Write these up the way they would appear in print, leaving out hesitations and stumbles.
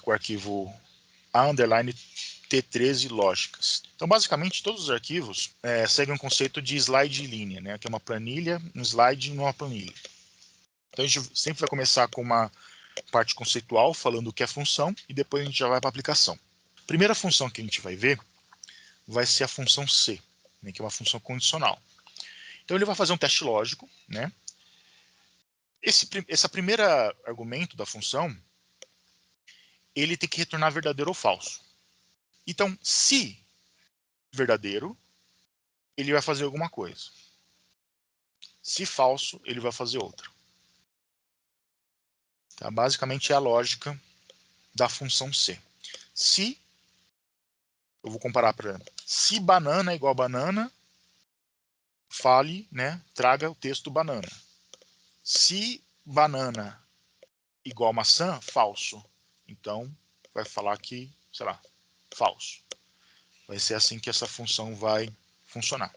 o arquivo A_T13 lógicas. Então, basicamente, todos os arquivos seguem um conceito de slide e linha, né? Que é uma planilha, um slide e uma planilha. Então, a gente sempre vai começar com uma parte conceitual, falando o que é função, e depois a gente já vai para a aplicação. A primeira função que a gente vai ver vai ser a função C, né? Que é uma função condicional. Então, ele vai fazer um teste lógico, né? Esse primeiro argumento da função, ele tem que retornar verdadeiro ou falso. Então, se verdadeiro, ele vai fazer alguma coisa. Se falso, ele vai fazer outra. Tá? Basicamente é a lógica da função C. Se, eu vou comparar para se banana é igual a banana, fale, né, traga o texto banana. Se banana igual a maçã, falso. Então, vai falar que, sei lá, falso. Vai ser assim que essa função vai funcionar.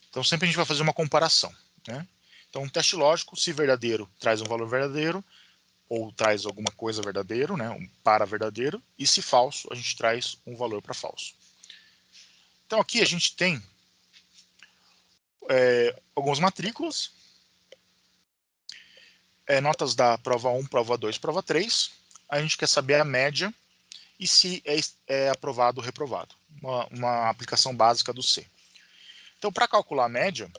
Então, sempre a gente vai fazer uma comparação, né? Então, um teste lógico, se verdadeiro, traz um valor verdadeiro, ou traz alguma coisa verdadeiro, né, um para verdadeiro, e se falso, a gente traz um valor para falso. Então, aqui a gente tem algumas matrículas, notas da prova 1, prova 2, prova 3. A gente quer saber a média e se é aprovado ou reprovado. Uma aplicação básica do C. Então, para calcular a média,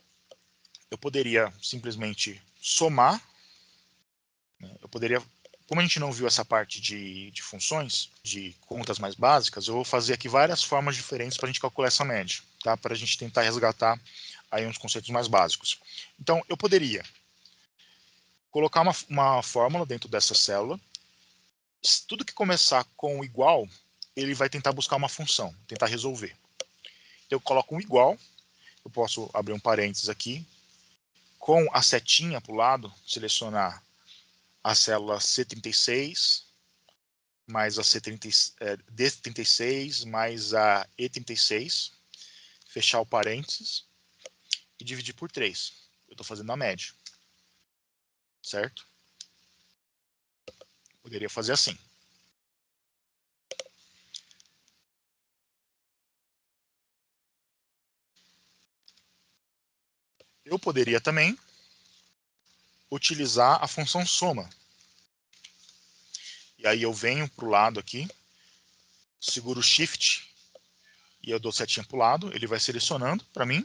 eu poderia simplesmente somar, né? Eu poderia, como a gente não viu essa parte de funções, de contas mais básicas, eu vou fazer aqui várias formas diferentes para a gente calcular essa média, tá? Para a gente tentar resgatar aí uns conceitos mais básicos. Então, eu poderia colocar uma fórmula dentro dessa célula. Tudo que começar com igual, ele vai tentar buscar uma função, tentar resolver. Eu coloco um igual, eu posso abrir um parênteses aqui, com a setinha para o lado, selecionar a célula C36, mais a D36, mais a E36, fechar o parênteses e dividir por 3. Eu estou fazendo a média, certo? Poderia fazer assim. Eu poderia também utilizar a função soma. E aí eu venho para o lado aqui, seguro o Shift e eu dou setinha para o lado, ele vai selecionando para mim,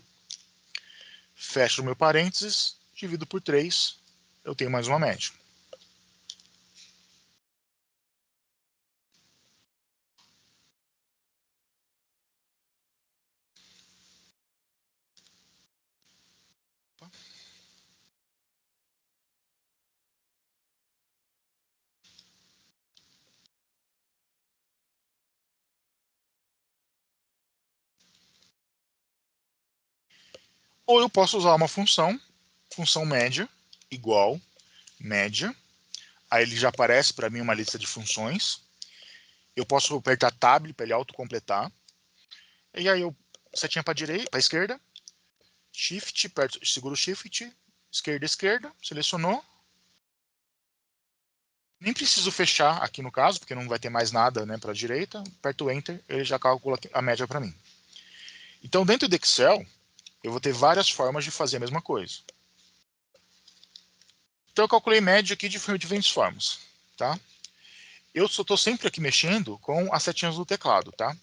fecho o meu parênteses, divido por 3, eu tenho mais uma média. Ou eu posso usar uma função média, igual, média. Aí ele já aparece para mim uma lista de funções. Eu posso apertar Tab para ele autocompletar. E aí eu setinha para direita, para esquerda, Shift, seguro o Shift, esquerda, selecionou. Nem preciso fechar aqui no caso, porque não vai ter mais nada, né, para a direita. Aperto Enter, ele já calcula a média para mim. Então, dentro do Excel, eu vou ter várias formas de fazer a mesma coisa. Então, eu calculei média aqui de diferentes formas, tá? Eu estou sempre aqui mexendo com as setinhas do teclado, tá?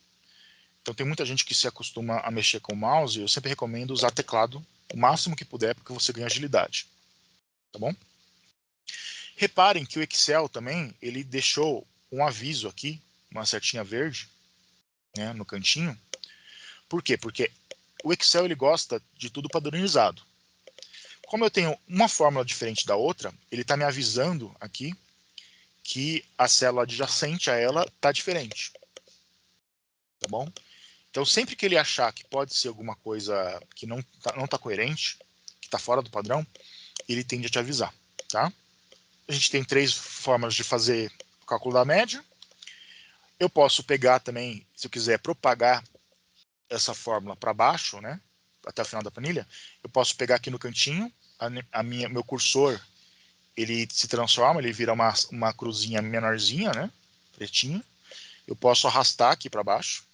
Então, tem muita gente que se acostuma a mexer com o mouse, eu sempre recomendo usar teclado o máximo que puder, porque você ganha agilidade, tá bom? Reparem que o Excel também, ele deixou um aviso aqui, uma setinha verde, né, no cantinho. Por quê? Porque o Excel ele gosta de tudo padronizado. Como eu tenho uma fórmula diferente da outra, ele está me avisando aqui que a célula adjacente a ela está diferente. Tá bom? Então, sempre que ele achar que pode ser alguma coisa que não tá coerente, que está fora do padrão, ele tende a te avisar. Tá? A gente tem 3 formas de fazer o cálculo da média. Eu posso pegar também, se eu quiser propagar essa fórmula para baixo, né, até o final da planilha, eu posso pegar aqui no cantinho, meu cursor, ele se transforma, ele vira uma cruzinha menorzinha, né? pretinha. Eu posso arrastar aqui para baixo.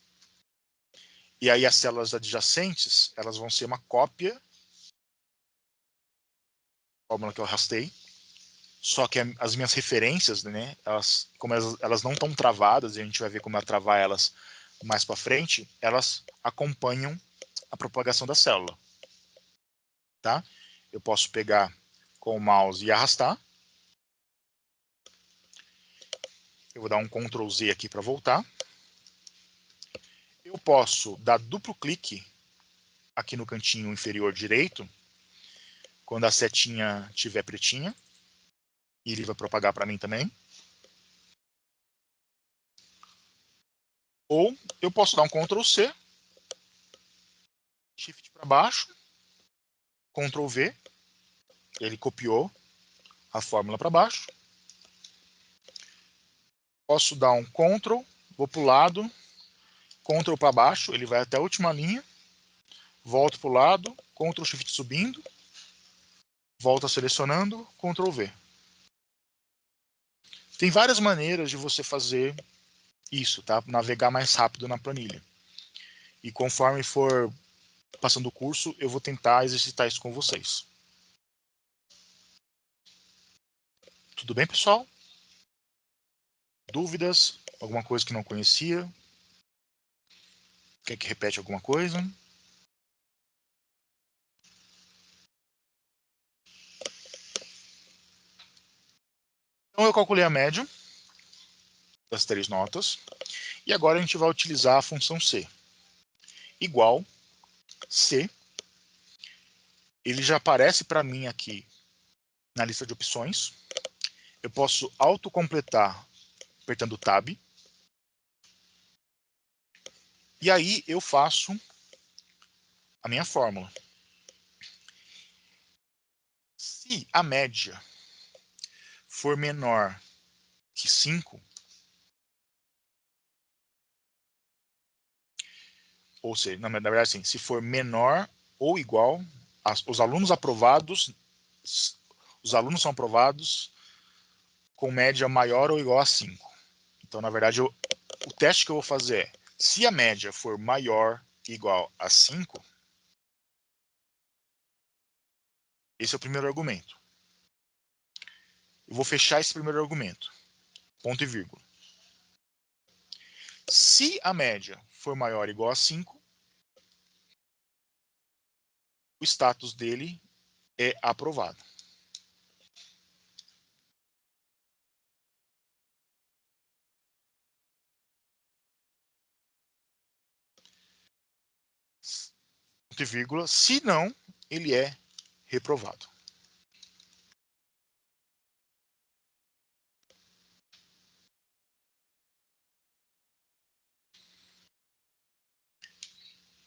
E aí as células adjacentes, elas vão ser uma cópia da fórmula que eu arrastei. Só que as minhas referências, né, como elas não estão travadas, e a gente vai ver como travar elas mais para frente, elas acompanham a propagação da célula. Tá? Eu posso pegar com o mouse e arrastar. Eu vou dar um Ctrl Z aqui para voltar. Eu posso dar duplo clique aqui no cantinho inferior direito, quando a setinha estiver pretinha, e ele vai propagar para mim também. Ou eu posso dar um Ctrl C, Shift para baixo, Ctrl V, ele copiou a fórmula para baixo. Posso dar um Ctrl, vou para o lado, Ctrl para baixo, ele vai até a última linha, volto para o lado, Ctrl Shift subindo, volta selecionando, Ctrl V. Tem várias maneiras de você fazer isso, tá? Navegar mais rápido na planilha. E conforme for passando o curso, eu vou tentar exercitar isso com vocês. Tudo bem, pessoal? Dúvidas? Alguma coisa que não conhecia? Quer que repete alguma coisa? Então eu calculei a média das 3 notas. E agora a gente vai utilizar a função C. Igual C. Ele já aparece para mim aqui na lista de opções. Eu posso autocompletar apertando Tab. E aí eu faço a minha fórmula. Se a média for menor que 5, ou seja, na verdade, assim, se for menor ou igual, os alunos são aprovados com média maior ou igual a 5. Então, na verdade, o teste que eu vou fazer é, se a média for maior ou igual a 5, esse é o primeiro argumento. Eu vou fechar esse primeiro argumento. Ponto e vírgula. Se a média for maior ou igual a 5, o status dele é aprovado. Ponto e vírgula. Se não, ele é reprovado.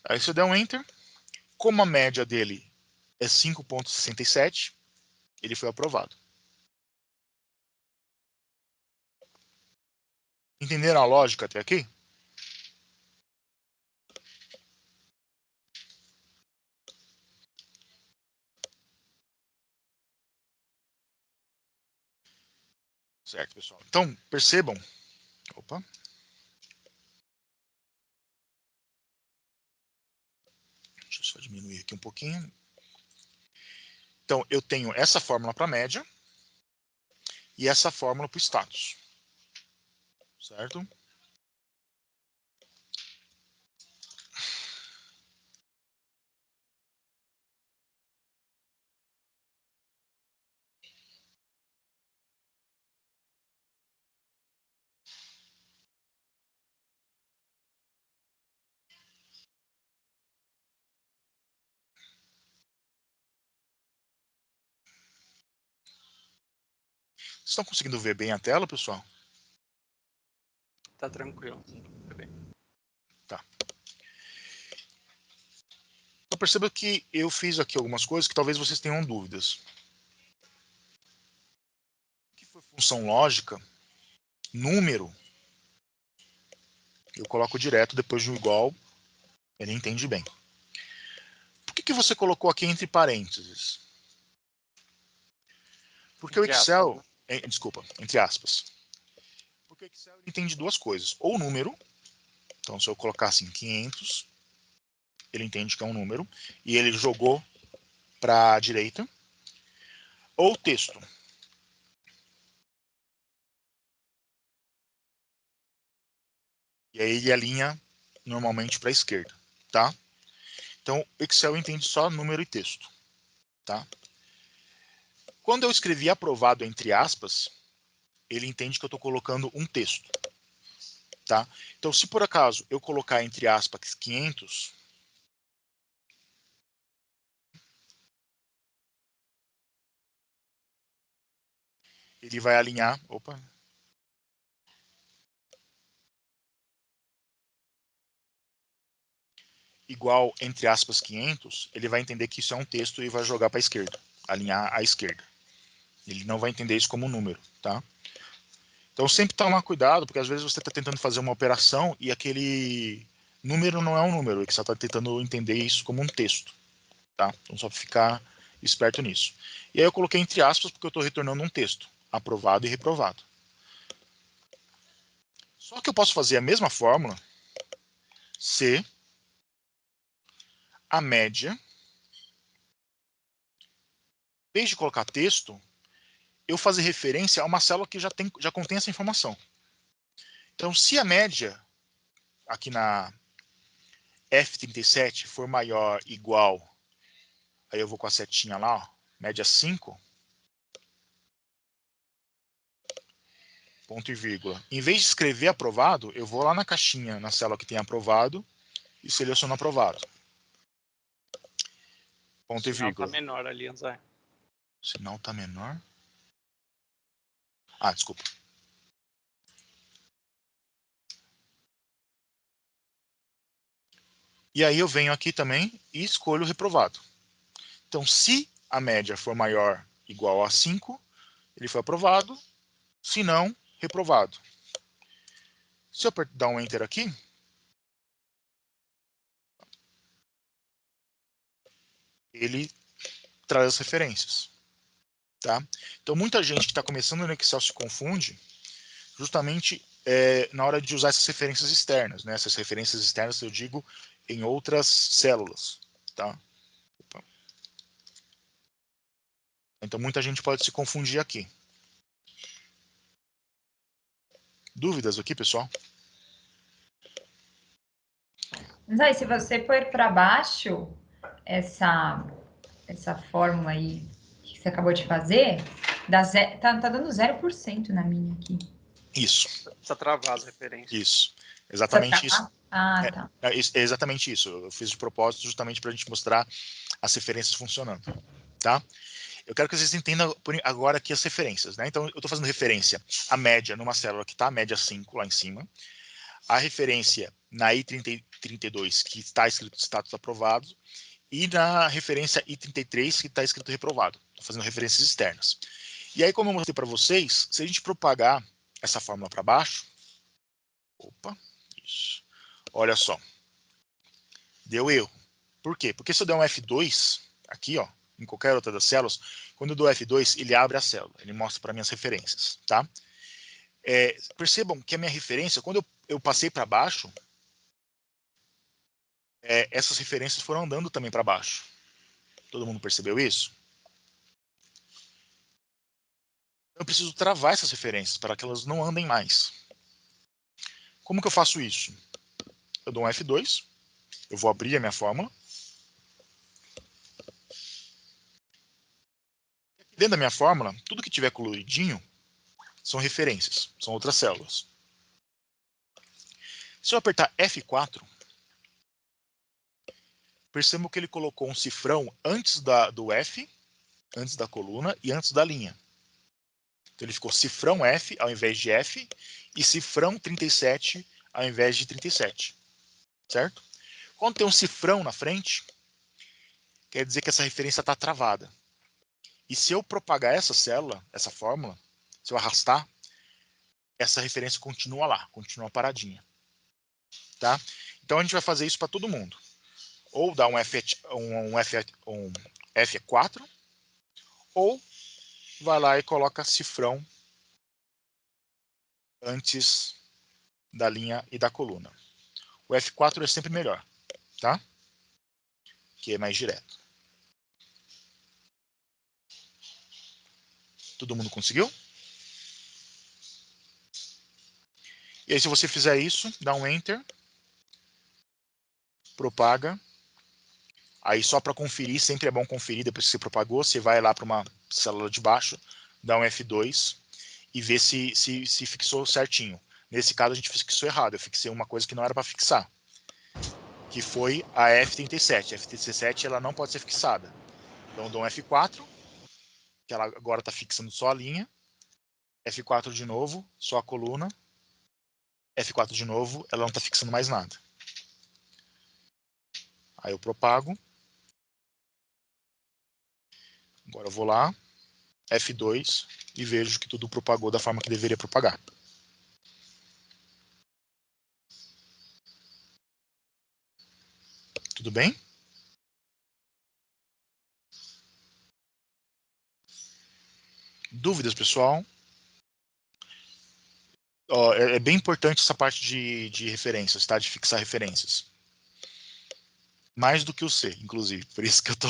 Aí se eu der um Enter, como a média dele é 5,67, ele foi aprovado. Entenderam a lógica até aqui? Certo, pessoal. Então, percebam. Opa. Deixa eu só diminuir aqui um pouquinho. Então, eu tenho essa fórmula para a média e essa fórmula para o status. Certo? Vocês estão conseguindo ver bem a tela, pessoal? Tá tranquilo. Tá. Então, perceba que eu fiz aqui algumas coisas que talvez vocês tenham dúvidas. O que foi função lógica? Número. Eu coloco direto depois de um igual. Ele entende bem. Por que você colocou aqui entre parênteses? Porque o Entre aspas, Excel... né? Desculpa, entre aspas. Porque o Excel entende duas coisas. Ou número, então se eu colocar assim 500, ele entende que é um número, e ele jogou para a direita. Ou texto. E aí ele alinha normalmente para a esquerda, tá? Então, o Excel entende só número e texto, tá? Quando eu escrevi aprovado entre aspas, ele entende que eu estou colocando um texto, tá? Então, se por acaso eu colocar entre aspas 500, ele vai alinhar, opa, igual entre aspas 500, ele vai entender que isso é um texto e vai jogar para a esquerda, alinhar à esquerda. Ele não vai entender isso como um número, tá? Então sempre tomar cuidado, porque às vezes você está tentando fazer uma operação e aquele número não é um número, que você está tentando entender isso como um texto, tá? Então só ficar esperto nisso. E aí eu coloquei entre aspas porque eu estou retornando um texto, aprovado e reprovado. Só que eu posso fazer a mesma fórmula se a média, em vez de colocar texto, eu fazer referência a uma célula que já contém essa informação. Então, se a média aqui na F37 for maior ou igual, aí eu vou com a setinha lá, ó, média 5, ponto e vírgula. Em vez de escrever aprovado, eu vou lá na caixinha, na célula que tem aprovado, e seleciono aprovado. Ponto O e sinal está vírgula. menor ali, Anzai. O sinal está menor. Ah, desculpa. E aí eu venho aqui também e escolho o reprovado. Então, se a média for maior ou igual a 5, ele foi aprovado. Se não, reprovado. Se eu dar um Enter aqui, ele traz as referências. Tá? Então, muita gente que está começando no Excel se confunde justamente na hora de usar essas referências externas. Né? Essas referências externas eu digo em outras células. Tá? Então, muita gente pode se confundir aqui. Dúvidas aqui, pessoal? Mas aí, se você pôr para baixo essa fórmula aí que você acabou de fazer, tá dando 0% na minha aqui. Isso. Precisa travar as referências. Isso. Exatamente isso. Ah, tá. É exatamente isso. Eu fiz de propósito justamente para a gente mostrar as referências funcionando. Tá? Eu quero que vocês entendam agora aqui as referências. Né? Então, eu estou fazendo referência à média numa célula que está a média 5 lá em cima. A referência na I32, que está escrito status aprovado. E na referência I33, que está escrito reprovado. Estou fazendo referências externas. E aí, como eu mostrei para vocês, se a gente propagar essa fórmula para baixo, opa, isso. Olha só, deu erro. Por quê? Porque se eu der um F2, aqui, ó, em qualquer outra das células, quando eu dou F2, ele abre a célula, ele mostra para mim as referências, tá? Percebam que a minha referência, quando eu passei para baixo, essas referências foram andando também para baixo. Todo mundo percebeu isso? Eu preciso travar essas referências para que elas não andem mais. Como que eu faço isso? Eu dou um F2, eu vou abrir a minha fórmula. Dentro da minha fórmula, tudo que tiver coloridinho são referências, são outras células. Se eu apertar F4, percebo que ele colocou um cifrão antes do F, antes da coluna e antes da linha. Então ele ficou cifrão F ao invés de F e cifrão 37 ao invés de 37. Certo? Quando tem um cifrão na frente, quer dizer que essa referência está travada. E se eu propagar essa célula, essa fórmula, se eu arrastar, essa referência continua lá, continua paradinha. Tá? Então a gente vai fazer isso para todo mundo. Ou dá um F4, ou vai lá e coloca cifrão antes da linha e da coluna. O F4 é sempre melhor, tá? Que é mais direto. Todo mundo conseguiu? E aí, se você fizer isso, dá um Enter, propaga. Aí, só para conferir, sempre é bom conferir depois que você propagou, você vai lá para uma célula de baixo, dá um F2 e vê se fixou certinho. Nesse caso, a gente fixou errado. Eu fixei uma coisa que não era para fixar, que foi a F37. A F37 ela não pode ser fixada. Então, eu dou um F4, que ela agora está fixando só a linha. F4 de novo, só a coluna. F4 de novo, ela não está fixando mais nada. Aí eu propago. Agora eu vou lá, F2, e vejo que tudo propagou da forma que deveria propagar. Tudo bem? Dúvidas, pessoal? Ó, é bem importante essa parte de referências, tá? De fixar referências. Mais do que o C, inclusive. Por isso que eu tô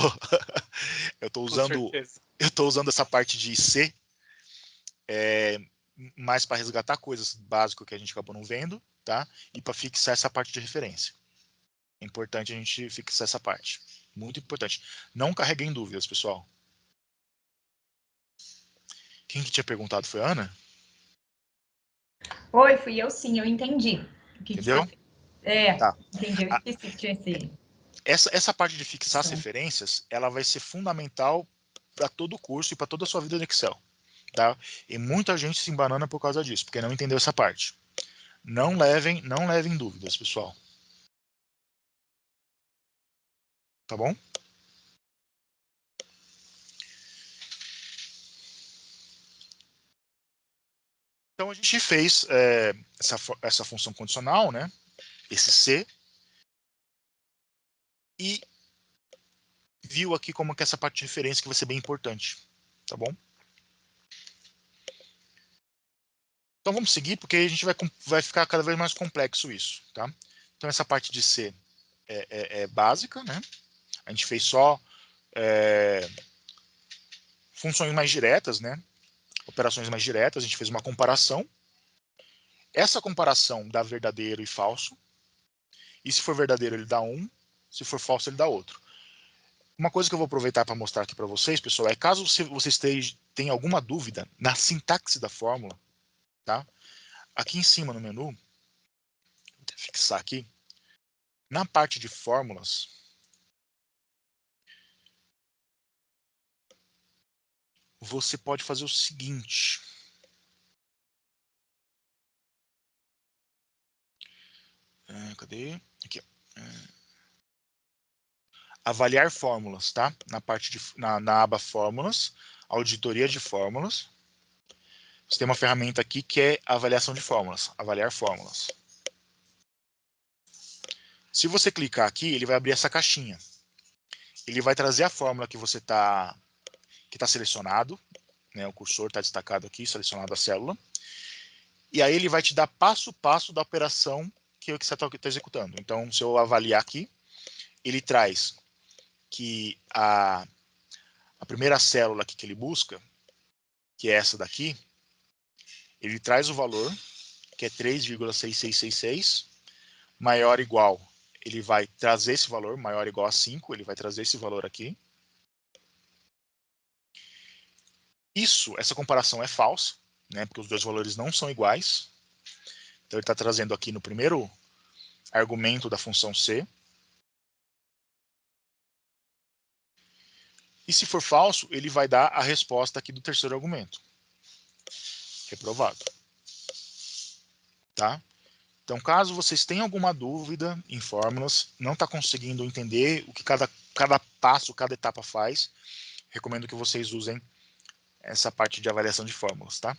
Com usando certeza. essa parte de C mais para resgatar coisas básicas que a gente acabou não vendo, tá? E para fixar essa parte de referência. É importante a gente fixar essa parte. Muito importante. Não carreguem dúvidas, pessoal. Quem que tinha perguntado foi a Ana? Oi, fui eu sim, eu entendi. O que Entendeu? você... É, Tá. entendi, eu esqueci que tinha esse... Essa parte de fixar as som. referências, ela vai ser fundamental para todo o curso e para toda a sua vida no Excel. Tá? E muita gente se embanana por causa disso, porque não entendeu essa parte. Não levem dúvidas, pessoal. Tá bom? Então a gente fez essa função condicional, né? Esse C, e viu aqui como que essa parte de referência que vai ser bem importante, tá bom? Então vamos seguir, porque a gente vai ficar cada vez mais complexo isso, tá? Então essa parte de C é básica, né? A gente fez só funções mais diretas, né? Operações mais diretas, a gente fez uma comparação. Essa comparação dá verdadeiro e falso. E se for verdadeiro, ele dá um. Se for falso, ele dá outro. Uma coisa que eu vou aproveitar para mostrar aqui para vocês, pessoal, é caso vocês tenham alguma dúvida na sintaxe da fórmula, tá? Aqui em cima no menu, vou fixar aqui, na parte de fórmulas, você pode fazer o seguinte. Cadê? Aqui, ó. Avaliar fórmulas, tá? Na aba fórmulas, auditoria de fórmulas. Você tem uma ferramenta aqui que é avaliação de fórmulas, avaliar fórmulas. Se você clicar aqui, ele vai abrir essa caixinha. Ele vai trazer a fórmula que você tá selecionado, né? O cursor está destacado aqui, selecionado a célula. E aí ele vai te dar passo a passo da operação que você está executando. Então, se eu avaliar aqui, ele traz que a primeira célula aqui que ele busca, que é essa daqui, ele traz o valor, que é 3,6666, maior ou igual, ele vai trazer esse valor, maior ou igual a 5, ele vai trazer esse valor aqui. Essa comparação é falsa, né, porque os dois valores não são iguais. Então ele está trazendo aqui no primeiro argumento da função C. E se for falso, ele vai dar a resposta aqui do terceiro argumento. Reprovado. Tá? Então, caso vocês tenham alguma dúvida em fórmulas, não está conseguindo entender o que cada passo, cada etapa faz, recomendo que vocês usem essa parte de avaliação de fórmulas, tá?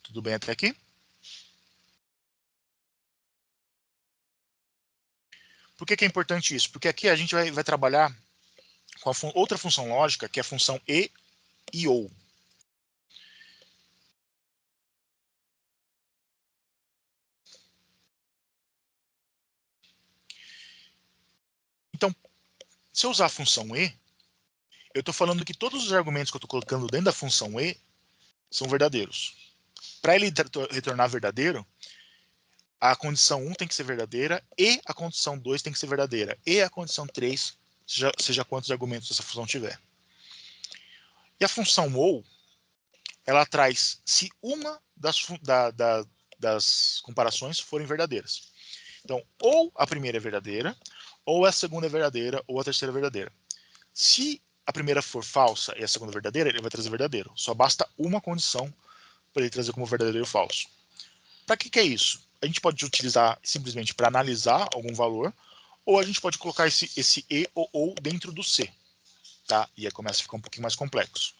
Tudo bem até aqui? Por que é importante isso? Porque aqui a gente vai trabalhar com outra função lógica, que é a função e ou. Então, se eu usar a função e, eu estou falando que todos os argumentos que eu estou colocando dentro da função e são verdadeiros. Para ele retornar verdadeiro, a condição 1 tem que ser verdadeira e a condição 2 tem que ser verdadeira. E a condição 3, seja quantos argumentos essa função tiver. E a função ou, ela traz se uma das comparações forem verdadeiras. Então, ou a primeira é verdadeira, ou a segunda é verdadeira, ou a terceira é verdadeira. Se a primeira for falsa e a segunda verdadeira, ele vai trazer verdadeiro. Só basta uma condição para ele trazer como verdadeiro ou falso. Para que é isso? A gente pode utilizar simplesmente para analisar algum valor, ou a gente pode colocar esse e ou dentro do C. Tá? E aí começa a ficar um pouquinho mais complexo.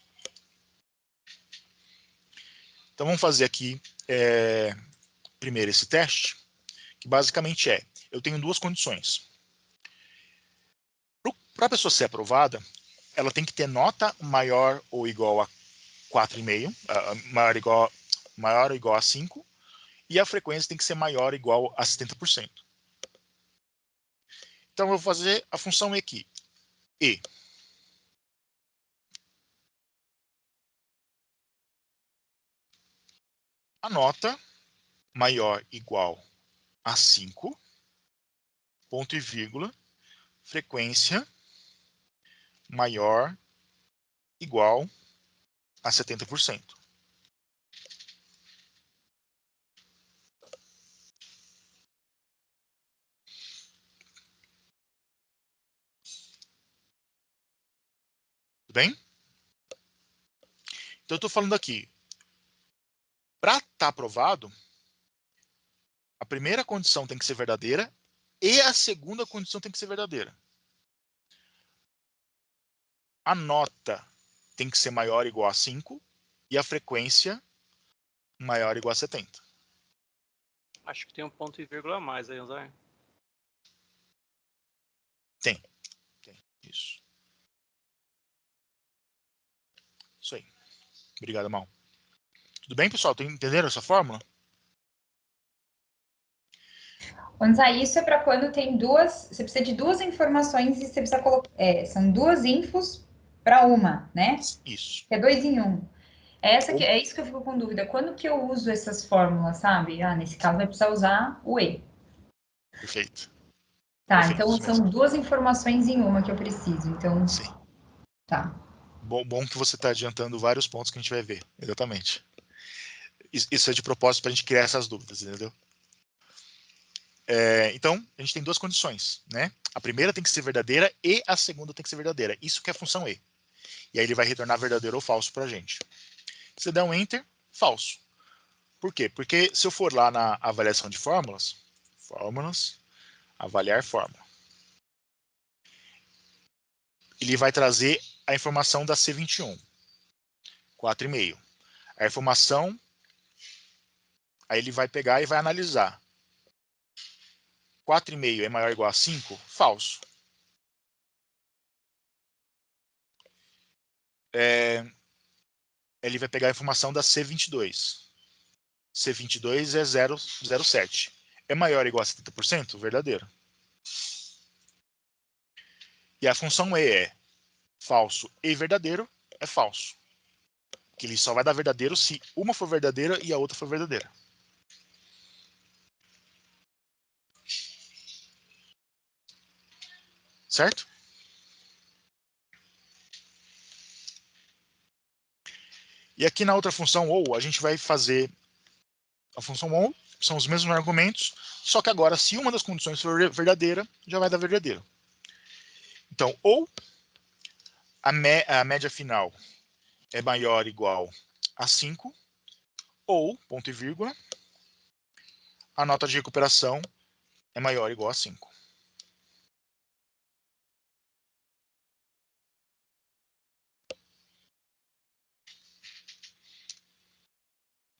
Então vamos fazer aqui primeiro esse teste, que basicamente eu tenho duas condições. Para a pessoa ser aprovada, ela tem que ter nota maior ou igual a 4,5, maior ou igual a 5, e a frequência tem que ser maior ou igual a 70%. Então eu vou fazer a função aqui. E. A nota maior ou igual a 5, ponto e vírgula, frequência maior ou igual a 70%. Tudo bem? Então eu estou falando aqui, para estar aprovado, a primeira condição tem que ser verdadeira e a segunda condição tem que ser verdadeira. A nota tem que ser maior ou igual a 5 e a frequência maior ou igual a 70. Acho que tem um ponto e vírgula a mais aí, Zé. Tem. Isso. Isso aí. Obrigado, Mal. Tudo bem, pessoal? Entenderam essa fórmula? Anzai, isso é para quando tem duas. Você precisa de duas informações e você precisa colocar. São duas infos para uma, né? Isso. Que é 2 em 1. Um. É isso que eu fico com dúvida. Quando que eu uso essas fórmulas, sabe? Nesse caso vai precisar usar o E. Perfeito. Tá, Perfeito, então isso são mesmo. duas informações em uma que eu preciso. Então, Sim. tá. Bom que você está adiantando vários pontos que a gente vai ver. Exatamente. Isso é de propósito para a gente criar essas dúvidas, entendeu? Então, a gente tem duas condições, né? A primeira tem que ser verdadeira e a segunda tem que ser verdadeira. Isso que é a função E. E aí ele vai retornar verdadeiro ou falso para a gente. Se der um Enter, falso. Por quê? Porque se eu for lá na avaliação de fórmulas, avaliar fórmula, ele vai trazer a informação da C21, 4,5. A informação, aí ele vai pegar e vai analisar. 4,5 é maior ou igual a 5? Falso. Ele vai pegar a informação da C22. C22 é 0,07. É maior ou igual a 70%? Verdadeiro. E a função E é falso e verdadeiro, é falso. Que ele só vai dar verdadeiro se uma for verdadeira e a outra for verdadeira. Certo? E aqui na outra função ou, a gente vai fazer a função ou, são os mesmos argumentos, só que agora, se uma das condições for verdadeira, já vai dar verdadeiro. Então, ou a média final é maior ou igual a 5, ou, ponto e vírgula, a nota de recuperação é maior ou igual a 5.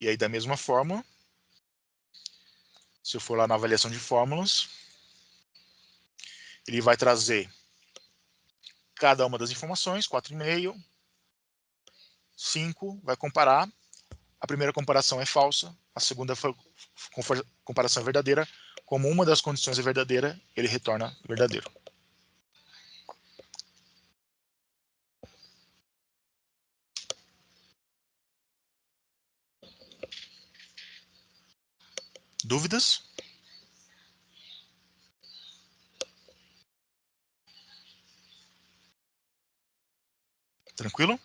E aí, da mesma forma, se eu for lá na avaliação de fórmulas, ele vai trazer cada uma das informações, 4,5, 5, vai comparar. A primeira comparação é falsa, a segunda comparação é verdadeira. Como uma das condições é verdadeira, ele retorna verdadeiro. Dúvidas? Tranquilo?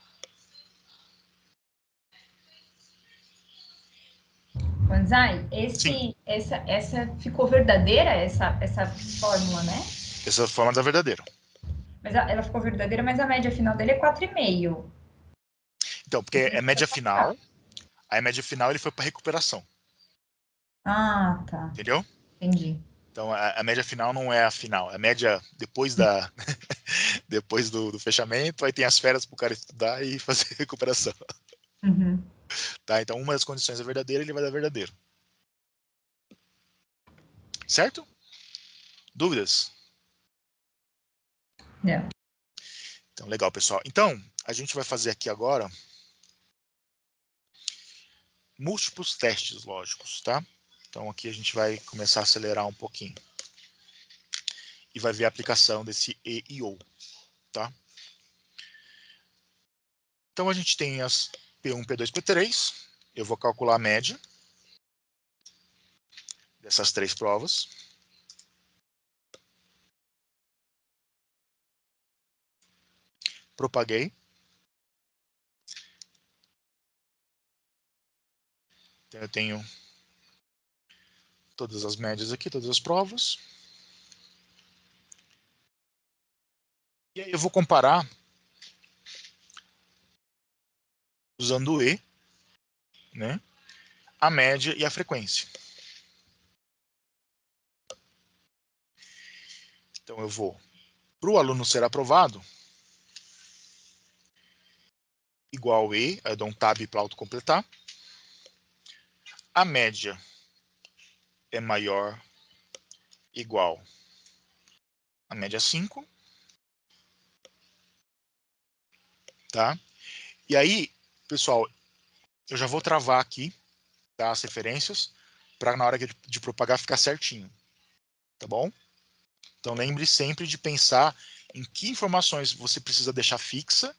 Manzai, Sim. essa ficou verdadeira, essa fórmula, né? Essa é a forma da verdadeira. Mas ela ficou verdadeira, mas a média final dele é 4,5. Então, porque é média final, aí a média final ele foi para recuperação. Ah, tá. Entendeu? Entendi. Então, a média final não é a final. A média depois depois do fechamento, aí tem as férias para o cara estudar e fazer recuperação. Uhum. Tá? Então, uma das condições é verdadeira, ele vai dar verdadeiro. Certo? Dúvidas? Não. Então, legal, pessoal. Então, a gente vai fazer aqui agora múltiplos testes lógicos, tá? Então, aqui a gente vai começar a acelerar um pouquinho. E vai ver a aplicação desse E e O, tá? Então, a gente tem as P1, P2, P3. Eu vou calcular a média dessas três provas. Propaguei. Então, eu tenho todas as médias aqui, todas as provas. E aí eu vou comparar usando o E, né, a média e a frequência. Então eu vou, para o aluno ser aprovado, igual E, aí eu dou um tab para autocompletar. A média é maior, igual a média 5, tá? E aí, pessoal, eu já vou travar aqui, tá, as referências, para na hora de propagar ficar certinho, tá bom? Então lembre sempre de pensar em que informações você precisa deixar fixa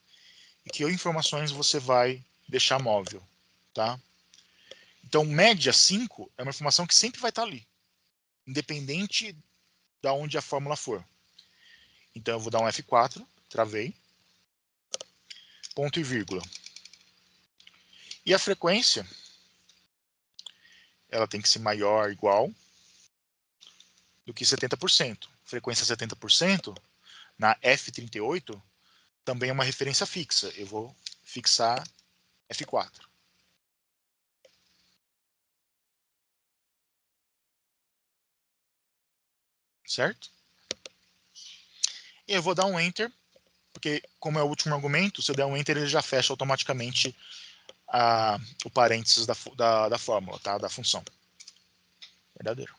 e que informações você vai deixar móvel, tá? Então, média 5 é uma informação que sempre vai estar ali, independente de onde a fórmula for. Então, eu vou dar um F4, travei, ponto e vírgula. E a frequência, ela tem que ser maior, igual, do que 70%. Frequência 70%, na F38, também é uma referência fixa. Eu vou fixar F4. Certo? E eu vou dar um Enter, porque como é o último argumento, se eu der um Enter, ele já fecha automaticamente o parênteses da fórmula, tá? Da função. Verdadeiro.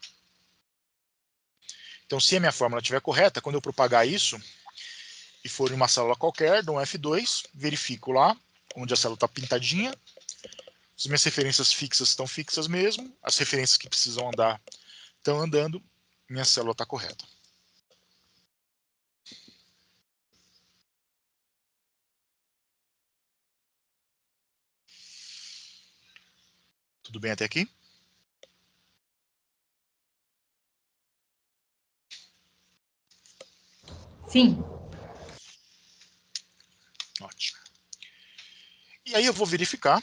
Então, se a minha fórmula estiver correta, quando eu propagar isso e for em uma célula qualquer, dou um F2, verifico lá onde a célula está pintadinha. As minhas referências fixas estão fixas mesmo. As referências que precisam andar estão andando. Minha célula está correta. Tudo bem até aqui? Sim. Ótimo. E aí eu vou verificar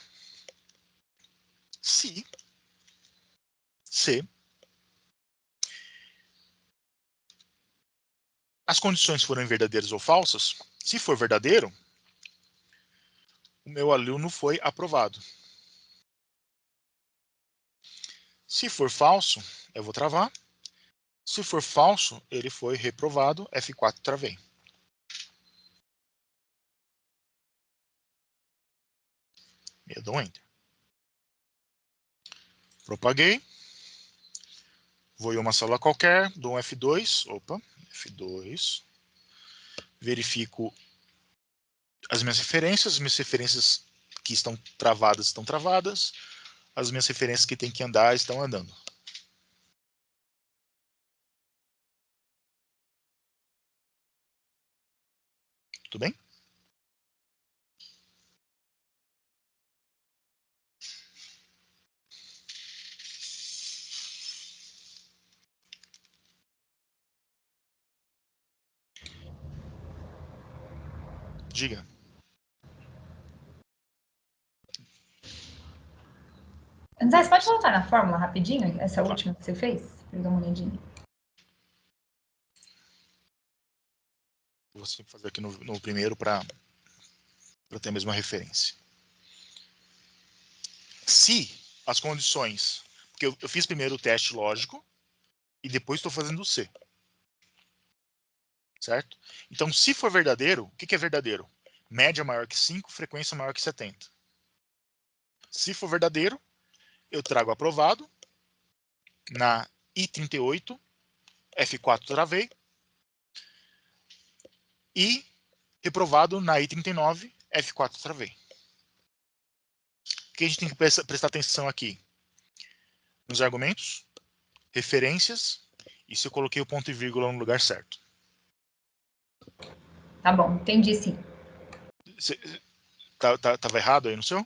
se as condições foram verdadeiras ou falsas. Se for verdadeiro, o meu aluno foi aprovado. Se for falso, eu vou travar. Se for falso, ele foi reprovado. F4, travei. Eu dou um Enter. Propaguei. Vou em uma célula qualquer, dou um F2. Opa, F2. Verifico as minhas referências que estão travadas. As minhas referências que tem que andar estão andando. Tudo bem? Diga. André, você pode voltar na fórmula rapidinho? Essa Claro. última que você fez? Pra eu dar uma olhadinha. Vou sempre fazer aqui no primeiro para ter a mesma referência. Se as condições... Porque eu fiz primeiro o teste lógico e depois estou fazendo o C. Certo? Então, se for verdadeiro, o que é verdadeiro? Média maior que 5, frequência maior que 70. Se for verdadeiro, eu trago aprovado na I38, F4 travei, e reprovado na I39, F4 travei. O que a gente tem que prestar atenção aqui? Nos argumentos, referências, e se eu coloquei o ponto e vírgula no lugar certo. Tá bom, entendi sim. Tava errado aí no seu?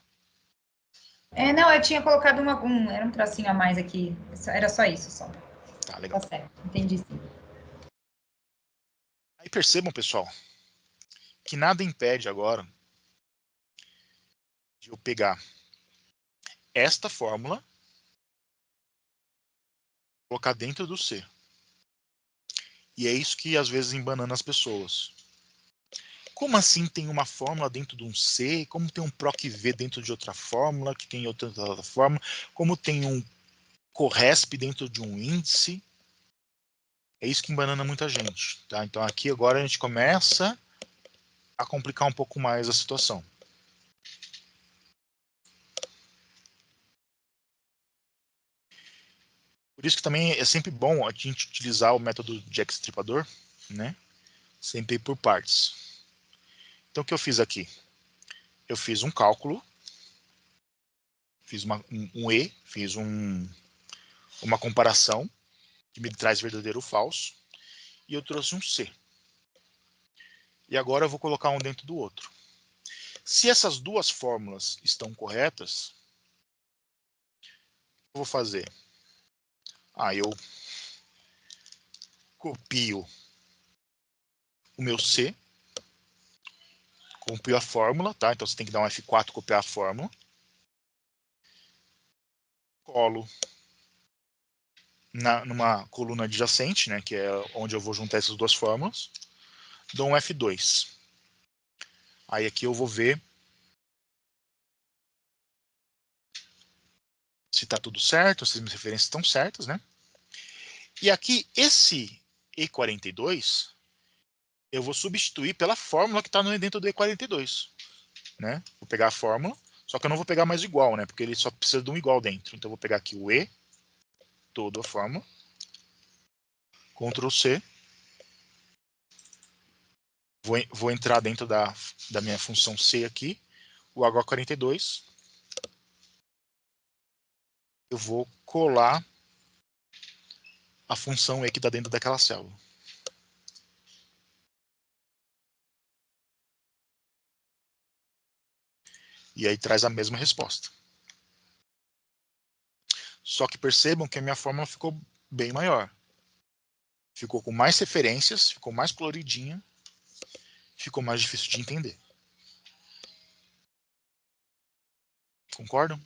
Não, eu tinha colocado era um tracinho a mais aqui. Era só isso, só. Tá, legal. Tá certo, entendi sim. Aí percebam, pessoal, que nada impede agora de eu pegar esta fórmula, colocar dentro do C. E é isso que às vezes embanana as pessoas. Como assim tem uma fórmula dentro de um C? Como tem um PROC V dentro de outra fórmula, que tem outra fórmula? Como tem um CORRESP dentro de um índice? É isso que embanana muita gente. Tá? Então aqui agora a gente começa a complicar um pouco mais a situação. Por isso que também é sempre bom a gente utilizar o método de X-Stripador, né? Sempre por partes. Então o que eu fiz aqui? Eu fiz um cálculo, fiz um E, fiz uma comparação que me traz verdadeiro ou falso, e eu trouxe um C. E agora eu vou colocar um dentro do outro. Se essas duas fórmulas estão corretas, o que eu vou fazer? Eu copio o meu C, copio a fórmula, tá? Então você tem que dar um F4 copiar a fórmula. Colo numa coluna adjacente, né, que é onde eu vou juntar essas duas fórmulas. Dou um F2. Aí aqui eu vou ver se está tudo certo, se as minhas referências estão certas, né? E aqui, esse E42, eu vou substituir pela fórmula que está dentro do E42. Né? Vou pegar a fórmula, só que eu não vou pegar mais igual, né? Porque ele só precisa de um igual dentro. Então eu vou pegar aqui o E, toda a fórmula, Ctrl C, vou entrar dentro da minha função C aqui, o H42, eu vou colar a função E que está dentro daquela célula. E aí traz a mesma resposta. Só que percebam que a minha fórmula ficou bem maior. Ficou com mais referências, ficou mais coloridinha, ficou mais difícil de entender. Concordam?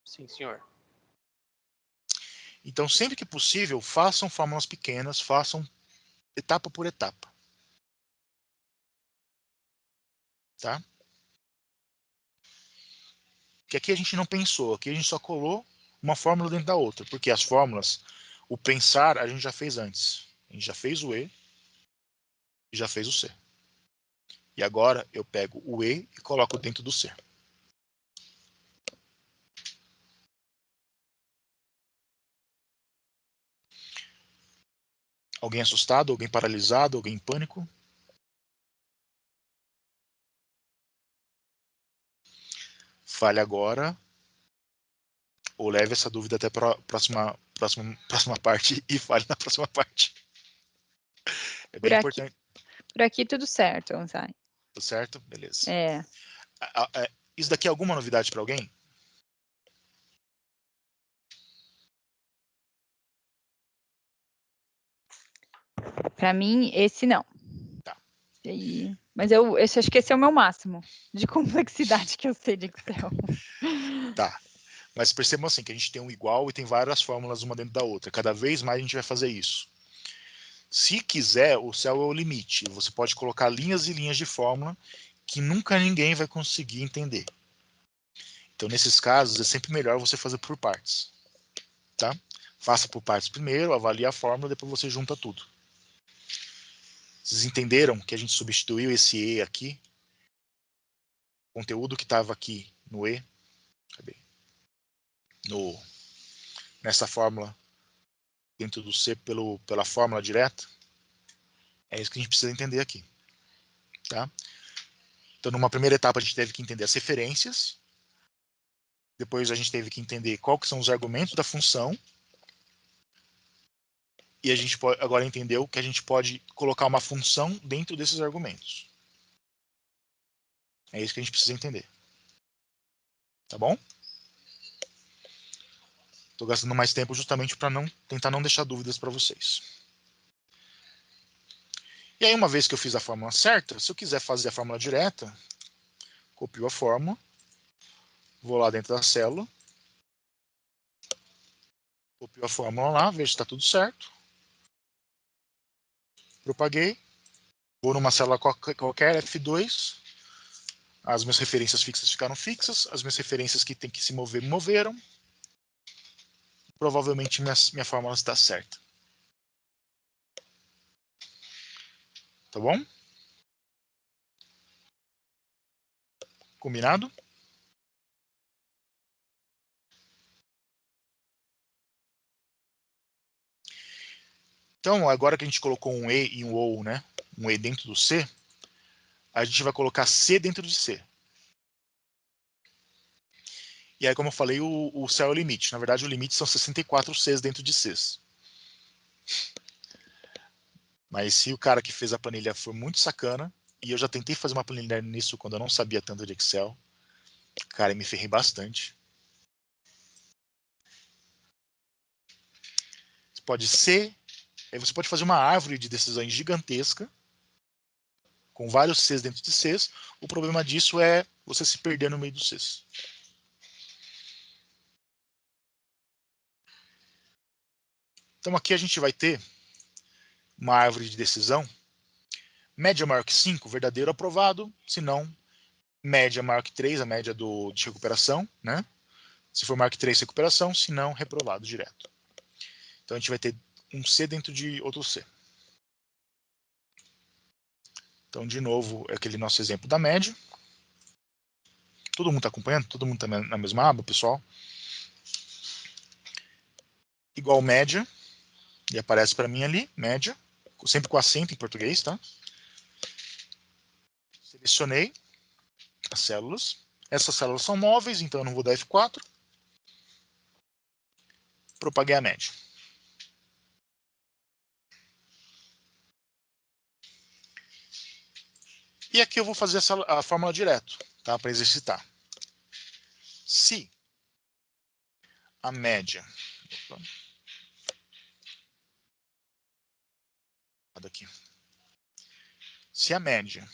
Sim, senhor. Então, sempre que possível, façam fórmulas pequenas, façam etapa por etapa. Tá? Que aqui a gente não pensou, aqui a gente só colou uma fórmula dentro da outra, porque as fórmulas, o pensar, a gente já fez antes. A gente já fez o E e já fez o C. E agora eu pego o E e coloco dentro do C. Alguém assustado? Alguém paralisado? Alguém em pânico? Fale agora, ou leve essa dúvida até a próxima parte e fale na próxima parte. É bem importante. Por aqui tudo certo, Gonçalo. Tudo certo? Beleza. É. Isso daqui é alguma novidade para alguém? Para mim, esse não. Tá. E aí, mas eu acho que esse é o meu máximo de complexidade que eu sei de Excel. Tá. Mas percebam assim, que a gente tem um igual e tem várias fórmulas uma dentro da outra. Cada vez mais a gente vai fazer isso. Se quiser, o céu é o limite. Você pode colocar linhas e linhas de fórmula que nunca ninguém vai conseguir entender. Então, nesses casos, é sempre melhor você fazer por partes. Tá? Faça por partes primeiro, avalie a fórmula, depois você junta tudo. Vocês entenderam que a gente substituiu esse E aqui? O conteúdo que estava aqui no E, cadê? Nessa fórmula, dentro do C pela fórmula direta? É isso que a gente precisa entender aqui. Tá? Então, numa primeira etapa, a gente teve que entender as referências. Depois a gente teve que entender qual que são os argumentos da função. E a gente agora entendeu que a gente pode colocar uma função dentro desses argumentos. É isso que a gente precisa entender. Tá bom? Estou gastando mais tempo justamente para tentar não deixar dúvidas para vocês. E aí, uma vez que eu fiz a fórmula certa, se eu quiser fazer a fórmula direta, copio a fórmula, vou lá dentro da célula, copio a fórmula lá, vejo se está tudo certo. Propaguei. Vou numa célula qualquer, F2. As minhas referências fixas ficaram fixas. As minhas referências que tem que se mover, moveram. Provavelmente minha fórmula está certa. Tá bom? Combinado? Então, agora que a gente colocou um E e um OU, né? Um E dentro do C, a gente vai colocar C dentro de C. E aí, como eu falei, o céu é o limite. Na verdade, o limite são 64 Cs dentro de Cs. Mas se o cara que fez a planilha for muito sacana, e eu já tentei fazer uma planilha nisso quando eu não sabia tanto de Excel, cara, eu me ferrei bastante. Pode ser, aí você pode fazer uma árvore de decisões gigantesca, com vários Cs dentro de Cs. O problema disso é você se perder no meio dos Cs. Então aqui a gente vai ter uma árvore de decisão. Média maior que 5, verdadeiro aprovado. Se não, média maior que 3, a média de recuperação. Né? Se for maior que 3, recuperação. Se não, reprovado direto. Então a gente vai ter um C dentro de outro C. Então, de novo, é aquele nosso exemplo da média. Todo mundo está acompanhando? Todo mundo está na mesma aba, pessoal? Igual média. E aparece para mim ali, média. Sempre com acento em português, tá? Selecionei as células. Essas células são móveis, então eu não vou dar F4. Propaguei a média. E aqui eu vou fazer a fórmula direto, tá? Para exercitar. Se a média... Aqui. Se a média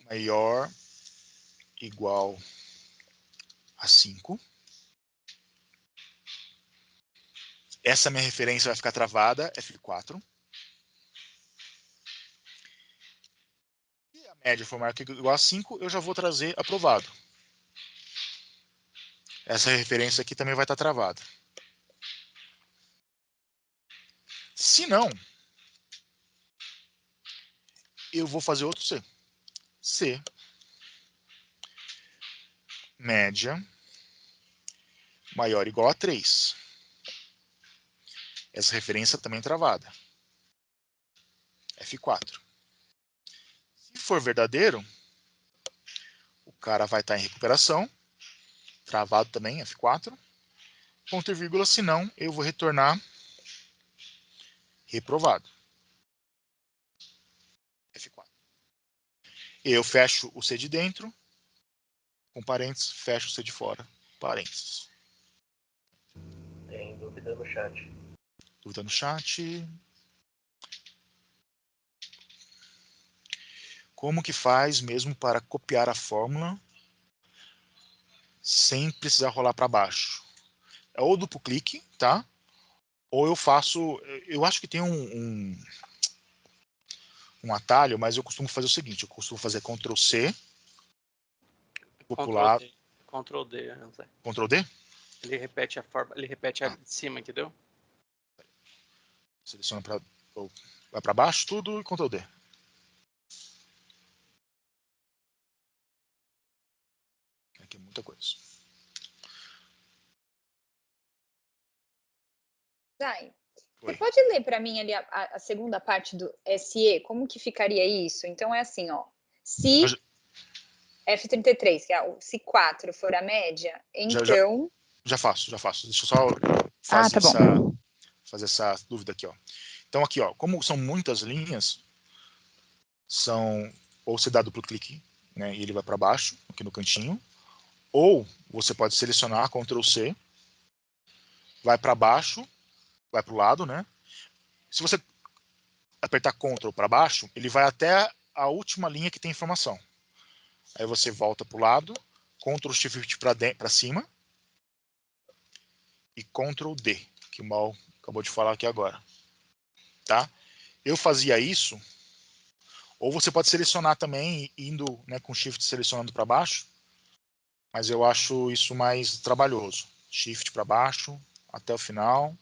maior igual a 5, essa minha referência vai ficar travada, F4. Se a média for maior que igual a 5, eu já vou trazer aprovado. Essa referência aqui também vai estar travada. Se não, eu vou fazer outro C. C, média maior ou igual a 3. Essa referência também travada. F4. Se for verdadeiro, o cara vai estar em recuperação. Travado também, F4. Ponto e vírgula, se não, eu vou retornar reprovado. F4. Eu fecho o C de dentro, com parênteses, fecho o C de fora, parênteses. Tem dúvida no chat. Dúvida no chat. como que faz mesmo para copiar a fórmula sem precisar rolar para baixo. É ou duplo clique, tá? Ou eu faço, eu acho que tem um atalho, mas eu costumo fazer o seguinte, eu costumo fazer Ctrl C, vou pular, Ctrl D, André. Ctrl D, Ele repete a forma, ele repete a de cima, entendeu? seleciona para, vai para baixo tudo e Ctrl D. Aqui é muita coisa. Zay, você Oi. pode ler para mim ali a segunda parte do SE? Como que ficaria isso? Então é assim, ó. Se Mas F33, que é se 4 for a média, então... já faço. Deixa eu só Ah, fazer tá bom. fazer essa dúvida aqui, ó. Então aqui, ó, como são muitas linhas, são ou você dá duplo clique, né, e ele vai para baixo, aqui no cantinho, ou você pode selecionar Ctrl C, vai para baixo, vai para o lado, né? Se você apertar Ctrl para baixo, ele vai até a última linha que tem informação. Aí você volta para o lado, Ctrl Shift para cima e Ctrl D, que o Mal acabou de falar aqui agora. Tá? Eu fazia isso, ou você pode selecionar também, indo, né, com Shift selecionando para baixo, mas eu acho isso mais trabalhoso. Shift para baixo, até o final.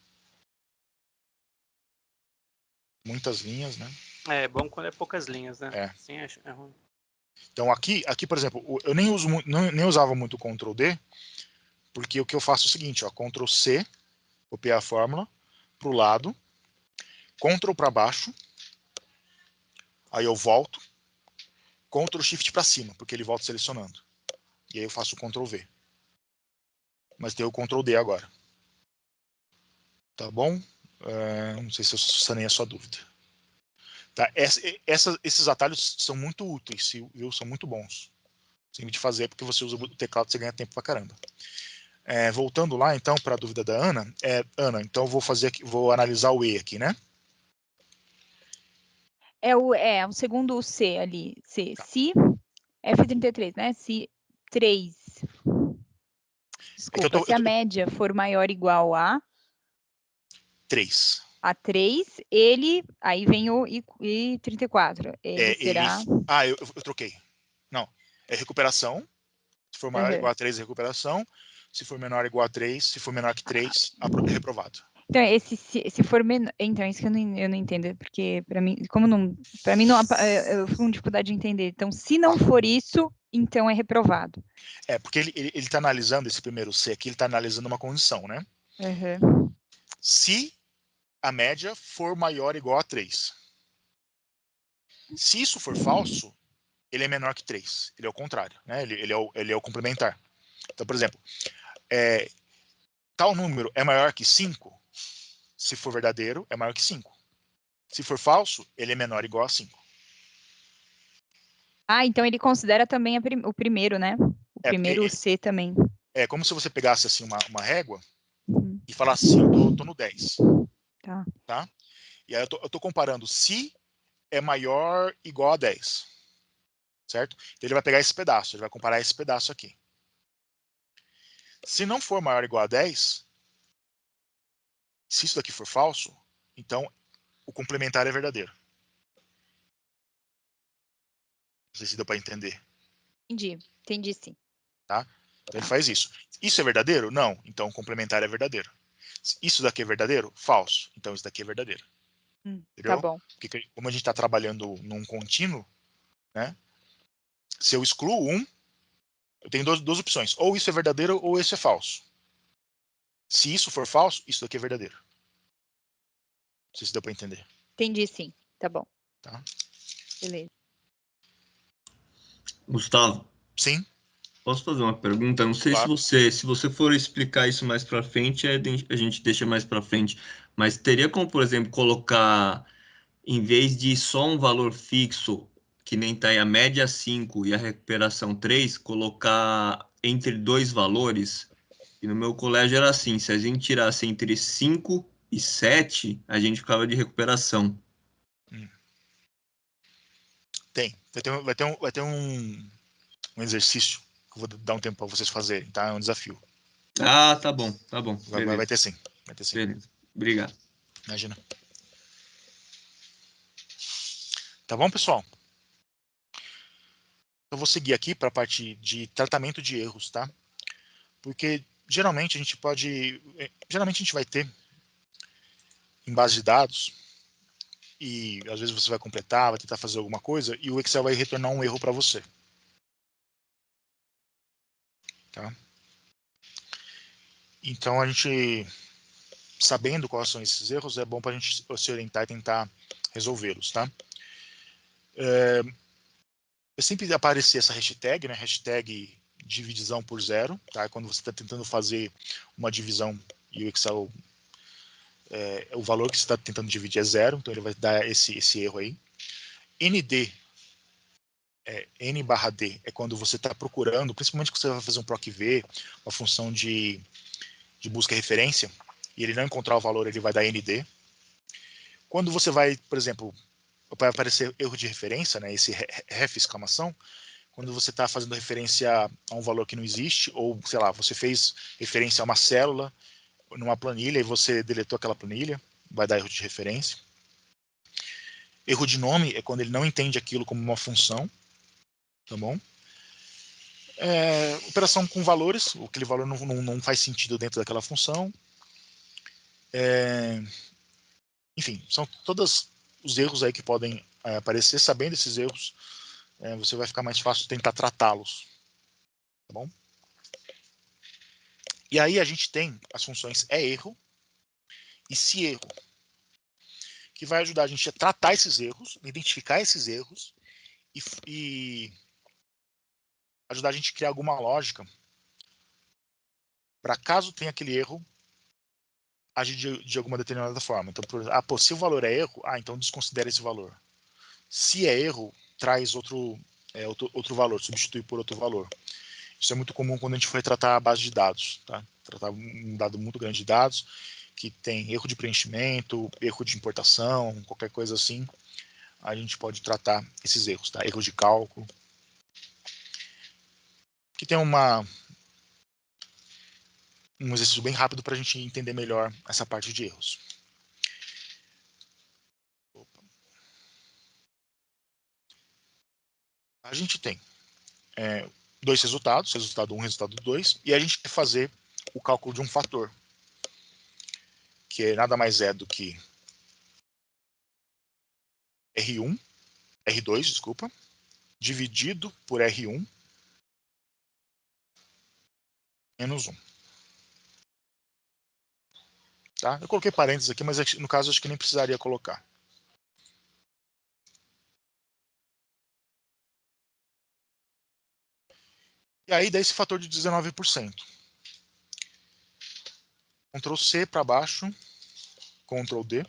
Muitas linhas, né? É bom quando é poucas linhas, né? É. Sim, é ruim. Então aqui, por exemplo, eu nem usava muito o Ctrl D, porque o que eu faço é o seguinte, ó, Ctrl C, copiar a fórmula, para o lado, Ctrl para baixo, aí eu volto, Ctrl Shift para cima, porque ele volta selecionando. E aí eu faço o Ctrl V. Mas tem o Ctrl D agora. Tá bom? Não sei se eu sanei a sua dúvida. Tá? Esses atalhos são muito úteis, viu? São muito bons. Tem de fazer, porque você usa o teclado, você ganha tempo pra caramba. Voltando lá, então, para a dúvida da Ana. Ana, então vou analisar o E aqui, né? É o segundo C ali. Se F33, né? Se 3. Desculpa, se a média for maior ou igual a 3. A 3, aí vem o I34. Ele será... Eu troquei. Não, é recuperação. Se for maior ou igual a 3, é recuperação. Se for menor ou igual a 3, se for menor que 3, é reprovado. Então, se for menor... Então, isso que eu não entendo, porque para mim, eu fico com dificuldade de entender. Então, se não for isso, então é reprovado. Porque ele está analisando esse primeiro C aqui, ele está analisando uma condição, né? Uhum. Se a média for maior ou igual a 3. Se isso for falso, ele é menor que 3. Ele é o contrário, né? Ele é o complementar. Então, por exemplo, tal número é maior que 5, se for verdadeiro, é maior que 5. Se for falso, ele é menor ou igual a 5. Ah, então ele considera também o primeiro, né? O primeiro, o Porque C também. é como se você pegasse assim uma régua Uhum. e falasse assim, eu tô no 10. Tá. E aí eu tô comparando se é maior ou igual a 10. Certo? Então ele vai pegar esse pedaço, ele vai comparar esse pedaço aqui. Se não for maior ou igual a 10, se isso daqui for falso, então o complementar é verdadeiro. Não sei se deu para entender. Entendi sim. Tá? Então ele faz isso. Isso é verdadeiro? Não. Então o complementar é verdadeiro. Isso daqui é verdadeiro? Falso. Então isso daqui é verdadeiro. Tá bom. Porque como a gente está trabalhando num contínuo, né? Se eu excluo um, eu tenho duas opções. Ou isso é verdadeiro ou isso é falso. Se isso for falso, isso daqui é verdadeiro. Não sei se deu para entender. Entendi sim. Tá bom. Tá? Beleza. Gustavo, Sim. posso fazer uma pergunta? Não sei Claro. se você for explicar isso mais para frente, a gente deixa mais para frente. Mas teria como, por exemplo, colocar, em vez de só um valor fixo, que nem está aí a média 5 e a recuperação 3, colocar entre dois valores? E no meu colégio era assim, se a gente tirasse entre 5 e 7, a gente ficava de recuperação. Tem. Vai ter um exercício que eu vou dar um tempo para vocês fazerem, tá? É um desafio. Ah, tá bom, tá bom. Vai ter sim. Vai ter sim. Beleza. Obrigado. Imagina. Tá bom, pessoal? Eu vou seguir aqui para a parte de tratamento de erros, tá? Porque geralmente a gente vai ter em base de dados e às vezes você vai completar, vai tentar fazer alguma coisa e o Excel vai retornar um erro para você. Tá? Então a gente, sabendo quais são esses erros, é bom para a gente se orientar e tentar resolvê-los, tá? Eu sempre aparecer essa hashtag, né? Hashtag divisão por zero, tá? Quando você está tentando fazer uma divisão e o Excel, o valor que você está tentando dividir é zero, então ele vai dar esse erro aí. ND, N/D, é quando você está procurando, principalmente quando você vai fazer um PROC-V, uma função de busca e referência, e ele não encontrar o valor, ele vai dar ND. Quando você vai, por exemplo, vai aparecer erro de referência, né, esse ref exclamação, quando você está fazendo referência a um valor que não existe, ou, sei lá, você fez referência a uma célula numa planilha e você deletou aquela planilha, vai dar erro de referência. Erro de nome é quando ele não entende aquilo como uma função, tá bom? Operação com valores, aquele valor não faz sentido dentro daquela função. Enfim, são todos os erros aí que podem aparecer. Sabendo esses erros, você vai ficar mais fácil tentar tratá-los, tá bom? E aí a gente tem as funções erro e se erro, que vai ajudar a gente a tratar esses erros, identificar esses erros e ajudar a gente a criar alguma lógica para caso tenha aquele erro, agir de alguma determinada forma. Então, se o valor é erro, então desconsidera esse valor. Se é erro, traz outro valor, substitui por outro valor. Isso é muito comum quando a gente for tratar a base de dados, tá? Tratar um dado muito grande de dados, que tem erro de preenchimento, erro de importação, qualquer coisa assim, a gente pode tratar esses erros, tá? Erros de cálculo. Aqui tem um exercício bem rápido para a gente entender melhor essa parte de erros. A gente tem dois resultados, resultado 1 e resultado 2, e a gente quer fazer o cálculo de um fator, que nada mais é do que R2, desculpa, dividido por R1 menos 1. Tá? Eu coloquei parênteses aqui, mas no caso acho que nem precisaria colocar. E aí dá esse fator de 19%. Ctrl C para baixo, Ctrl D,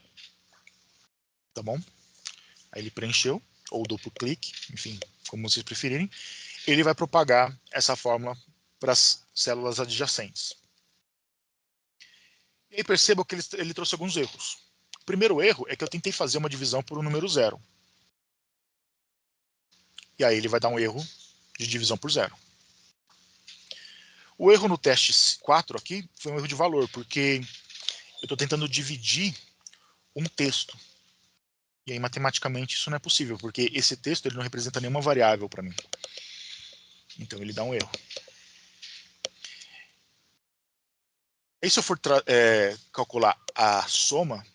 tá bom? Aí ele preencheu, ou duplo clique, enfim, como vocês preferirem. Ele vai propagar essa fórmula para as células adjacentes. E aí perceba que ele trouxe alguns erros. O primeiro erro é que eu tentei fazer uma divisão por um número zero. E aí ele vai dar um erro de divisão por zero. O erro no teste 4 aqui foi um erro de valor, porque eu estou tentando dividir um texto. E aí, matematicamente, isso não é possível, porque esse texto ele não representa nenhuma variável para mim. Então, ele dá um erro. E se eu for calcular a soma,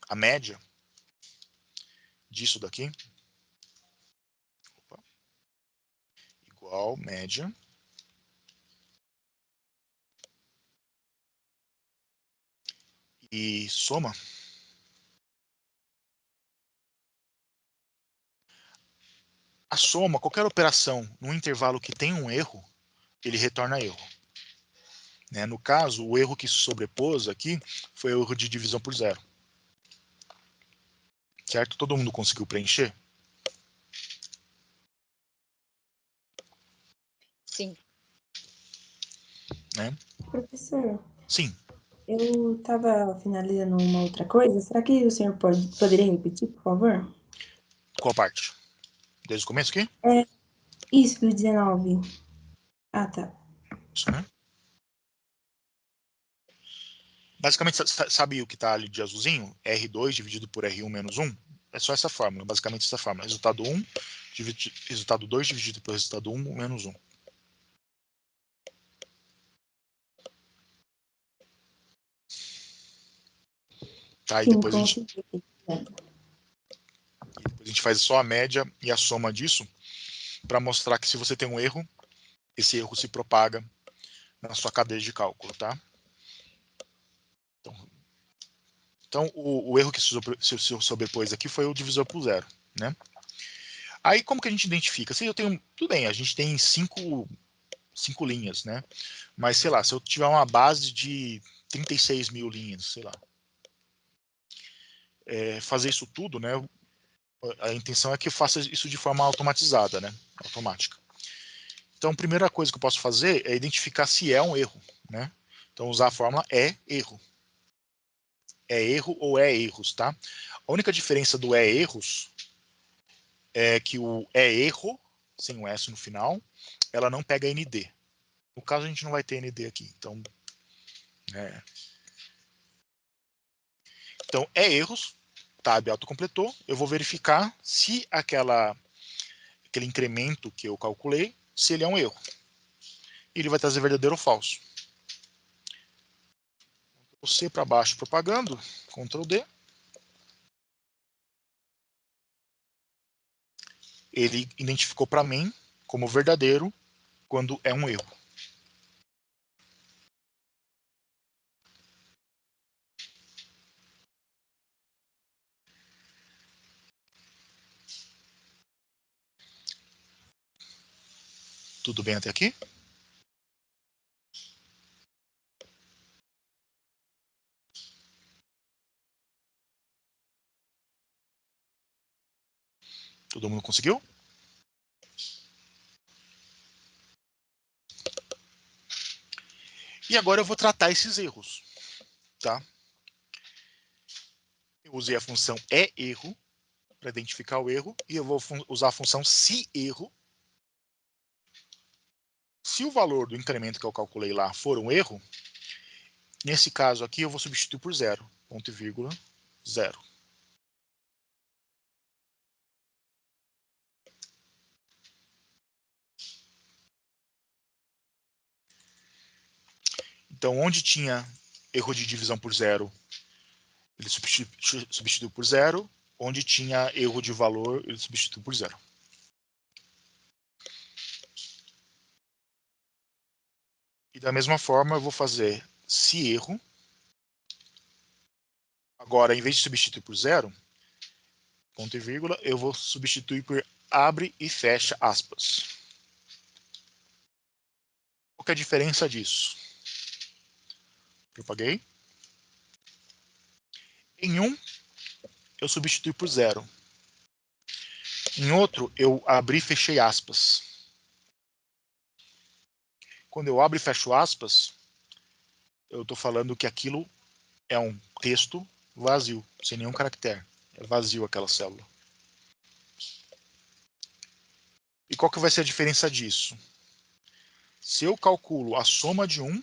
a média disso daqui, igual média e soma, a soma, qualquer operação no intervalo que tem um erro, ele retorna erro. Né? No caso, o erro que se sobrepôs aqui foi o erro de divisão por zero. Certo? Todo mundo conseguiu preencher? Sim. Né? Professor, Sim. eu estava finalizando uma outra coisa. Será que o senhor poderia repetir, por favor? Qual parte? Desde o começo aqui? Isso, do 19. Ah, tá. Isso, né? Basicamente, sabe o que está ali de azulzinho? R2 dividido por R1 menos 1? É só essa fórmula, basicamente essa fórmula. Resultado 1, resultado 2 dividido pelo resultado 1 menos 1. Tá, e Sim, depois consegui. a gente faz só a média e a soma disso para mostrar que se você tem um erro, esse erro se propaga na sua cadeia de cálculo, tá? Então o erro que se sobrepôs aqui foi o divisor por zero, né? Aí como que a gente identifica? Se eu tenho, tudo bem, a gente tem cinco linhas, né? Mas sei lá, se eu tiver uma base de 36 mil linhas, sei lá, fazer isso tudo, né? A intenção é que eu faça isso de forma automatizada, né? Automática. Então, a primeira coisa que eu posso fazer é identificar se é um erro, né? Então, usar a fórmula é erro. É erro ou é erros, tá? A única diferença do é erros é que o é erro, sem o S no final, ela não pega ND. No caso, a gente não vai ter ND aqui. Então, é erros, tab autocompletou. Eu vou verificar se aquele incremento que eu calculei, se ele é um erro. Ele vai trazer verdadeiro ou falso. C para baixo propagando, Ctrl D. Ele identificou para mim como verdadeiro quando é um erro. Tudo bem até aqui? Todo mundo conseguiu? E agora eu vou tratar esses erros, tá? Eu usei a função erro para identificar o erro e eu vou usar a função se erro. Se o valor do incremento que eu calculei lá for um erro, nesse caso aqui eu vou substituir por zero, ponto e vírgula, zero. Então, onde tinha erro de divisão por zero, ele substituiu por zero. Onde tinha erro de valor, ele substituiu por zero. E da mesma forma, eu vou fazer se erro. Agora, em vez de substituir por zero, ponto e vírgula, eu vou substituir por abre e fecha aspas. Qual que é a diferença disso? Propaguei. Em um, eu substitui por zero. Em outro, eu abri e fechei aspas. Quando eu abro e fecho aspas, eu estou falando que aquilo é um texto vazio, sem nenhum caractere. É vazio aquela célula. E qual que vai ser a diferença disso? Se eu calculo a soma de um,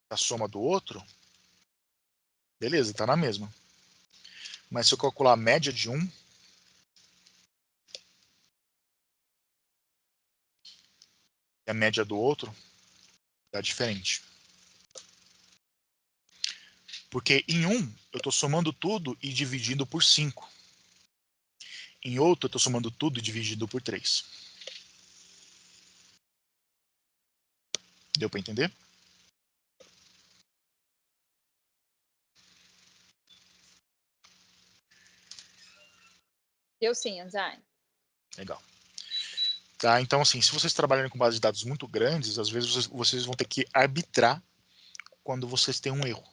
a soma do outro, beleza, está na mesma. Mas se eu calcular a média de um, e a média do outro, dá diferente. Porque em um, eu estou somando tudo e dividindo por 5. Em outro, eu estou somando tudo e dividindo por 3. Deu para entender? Eu sim, Anzai. Legal. Tá, então, assim, se vocês trabalharem com bases de dados muito grandes, às vezes vocês vão ter que arbitrar quando vocês têm um erro.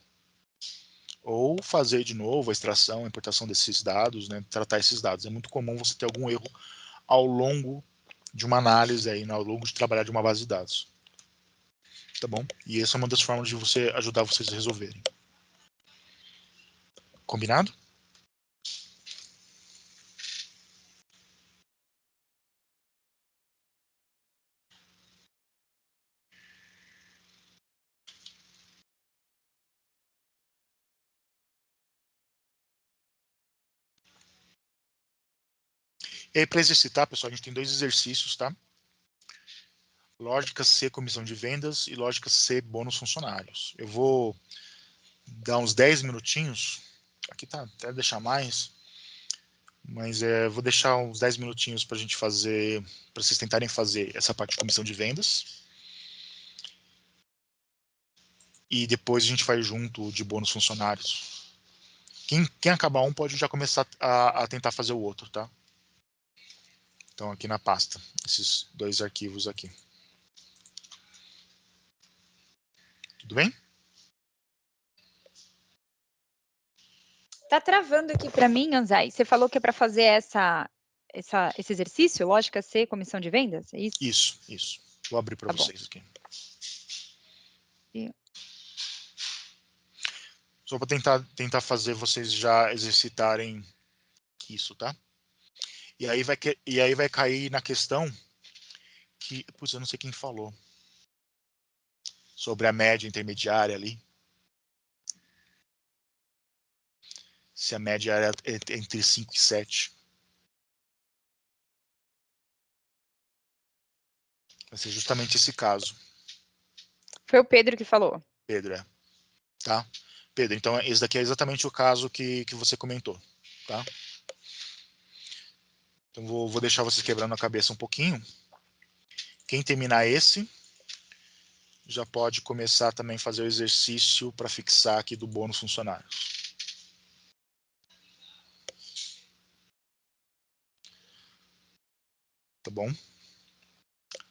Ou fazer de novo a extração, a importação desses dados, né, tratar esses dados. É muito comum você ter algum erro ao longo de uma análise, aí, ao longo de trabalhar de uma base de dados. Tá bom? E essa é uma das formas de você ajudar vocês a resolverem. Combinado? E aí, para exercitar, pessoal, a gente tem 2 exercícios, tá? Lógica C, comissão de vendas, e lógica C, bônus funcionários. Eu vou dar uns 10 minutinhos, aqui tá, até deixar mais, mas vou deixar uns 10 minutinhos para a gente fazer, para vocês tentarem fazer essa parte de comissão de vendas. E depois a gente vai junto de bônus funcionários. Quem acabar um pode já começar a tentar fazer o outro, tá? Então aqui na pasta, esses 2 arquivos aqui. Tudo bem? Tá travando aqui para mim, Anzai. Você falou que é para fazer esse exercício, lógica C, comissão de vendas, é isso? Isso. Vou abrir para Tá bom. vocês aqui. Só para tentar fazer vocês já exercitarem isso, tá? E aí vai cair na questão que, putz, eu não sei quem falou sobre a média intermediária ali. Se a média é entre 5 e 7. Vai ser justamente esse caso, Foi o Pedro que falou. Pedro, tá? Pedro, então esse daqui é exatamente o caso que você comentou, tá? Então vou deixar vocês quebrando a cabeça um pouquinho. Quem terminar esse, já pode começar também a fazer o exercício para fixar aqui do bônus funcionário. Tá bom?